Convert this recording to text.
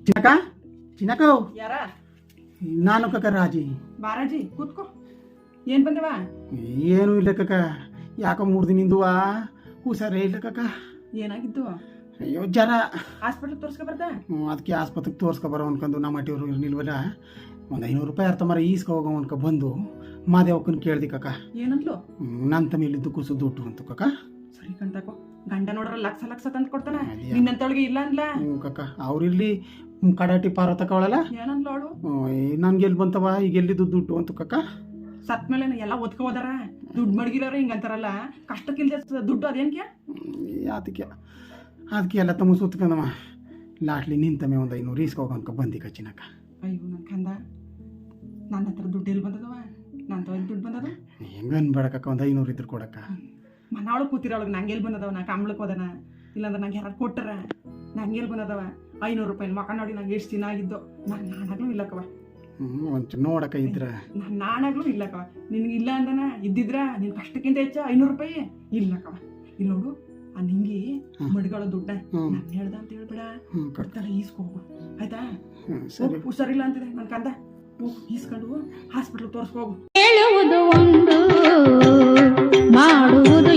ಚಿನ್ನಕ ಚಿನ್ನಕ ಯಾರ ನಾನು ಕಕ್ಕ ರಾಜಿ ಬಾರಾಜಿ ಕೂತ್ಕೋ ಏನ್ ಬಂದವ ಏನು ಇಲ್ಲ ಕಕ್ಕ ಯಾಕ 3 ದಿನಿಂದು ಹುಷಾರೇ ಇಲ್ಲ ಕಕ್ಕ. ಏನಾಗಿದ್ದು ಅಯ್ಯೋ ಜರ ಹಾಸ್ಪಿಟಲ್ ತೋರ್ಸ್ಕೊ ಬರ್ದ ಅದಕ್ಕೆ ಆಸ್ಪತ್ರೆಗೆ ತೋರ್ಸ್ಕೊಬರೋ ಅನ್ಕೊಂಡು ನಮ್ಮ ಅಟ್ಟಿಯವರು ನಿಲ್ವಲ್ಲ ಒಂದು 500 ರೂಪಾಯಿ ಅರ್ಥ ಮರ ಈಸ್ಕೊ ಹೋಗೋ ಅನ್ಕ ಬಂದು ಮಾದೇವಕ್ಕನ ಕೇಳ್ದಿ ಕಕ್ಕ. ಏನಂದ್ಲು ನನ್ನ ತಮ್ಮಿಲ್ಲಿದ್ದು ಕುಸು ದುಡ್ಡು ಅಂತ ಕಕ್ಕ. ಸರಿ ಕಣ್ತಾಕೋ ಗಂಡ ನೋಡ್ರ ಲಕ್ಷ ಲಕ್ಷ ತಂದು ಕೊಡ್ತಾನ ನಿನ್ನಂತೊಳಗೆ ಇಲ್ಲ ಅನ್ಲ ಕಕ್ಕ ಅವ್ರಿಲ್ಲಿ ಕಡಾಟಿ ಪಾರ ತಗೊಳಲ್ಲ ಏನಂದ್ಲು ಅವಳು ನನ್ಗೆ ಎಲ್ಲಿ ಬಂತವ ಈಗ ಎಲ್ಲಿದ್ದು ದುಡ್ಡು ಅಂತ ಕಕ್ಕ. ಸತ್ ಮೇಲೆ ಎಲ್ಲ ಒತ್ಕೊ ಹೋದಾರ ದುಡ್ಡು ಮಡಗಿರೋರು ಹಿಂಗಂತಾರಲ್ಲ ಕಷ್ಟಕ್ಕಿಲ್ದೆ ದುಡ್ಡು ಅದೇನ್ಕೆ ಅದಕ್ಕೆ ಎಲ್ಲ ತಮ್ಮ ಸುತ್ಕೊಂಡವ ಲಾಟ್ಲಿ ನಿಂತಮೆ ಒಂದು 500 ಈಸ್ಕೋಗ ಅನ್ಕ ಬಂದಿ ಕಚ್ಚಿನಕ್ಕ. ಅಯ್ಯೋ ನನ್ನ ಕಂದ ನನ್ನ ಹತ್ರ ದುಡ್ಡು ಎಲ್ಲಿ ಬಂದದವ ನನ್ನ ತವ ದುಡ್ಡು ಬಂದದ ಹೆಂಗನ್ ಬೇಡಕ್ಕ ಒಂದು 500 ಇದ್ರು ಕೊಡಕ್ಕ. ಮನಾವಳು ಕೂತಿರೋಳಗೆ ನಂಗೆ ಎಲ್ಲಿ ಬಂದದವ ನಾ ಕಂಬ್ಳಕ್ಕೆ ಹೋದನ ಇಲ್ಲಾಂದ್ರೆ ನಂಗೆ ಯಾರು ಕೊಟ್ಟರ ನಂಗೆ ಎಲ್ಲಿ ಬಂದದವ 500 ರೂಪಾಯಿ ಮಕ ನೋಡಿ ನಂಗೆ ಎಷ್ಟು ದಿನ ಆಗಿದ್ದು ನಾನು ನಾನಾಗ್ಲೂ ಇಲ್ಲಕ್ಕವ. ಒಂಚೂರು ನೋಡಕ್ಕ ಇದ್ರ ನಾನು ನಾನಾಗ್ಲೂ ಇಲ್ಲಕ್ಕವ ನಿನ್ಗೆ ಇಲ್ಲ ಅಂದನ ಇದ್ದಿದ್ರ ನಿನ್ ಕಷ್ಟಕ್ಕಿಂತ ಹೆಚ್ಚ 500 ರೂಪಾಯಿ ಇಲ್ಲಕ್ಕವ. ಇಲ್ಲಿ ನೋಡು ಆ ನಿಂಗಿ ಮಡ್ಗಳ ದುಡ್ಡ ನಾನು ಹೇಳ್ದ ಅಂತ ಹೇಳ್ಬೇಡ ಕೊಡ್ತಾಳೆ ಈಸ್ಕೋಗು ಆಯ್ತಾ. ಹುಷಾರಿಲ್ಲ ಅಂತಿದೆ ನನ್ನ ಕಂದ ಈಸ್ಕೊಂಡು ಹಾಸ್ಪಿಟ್ಲ್ ತೋರಿಸ್ಕೋಗು. ಹೇಳುವುದು ಒಂದು ಮಾಡುವುದು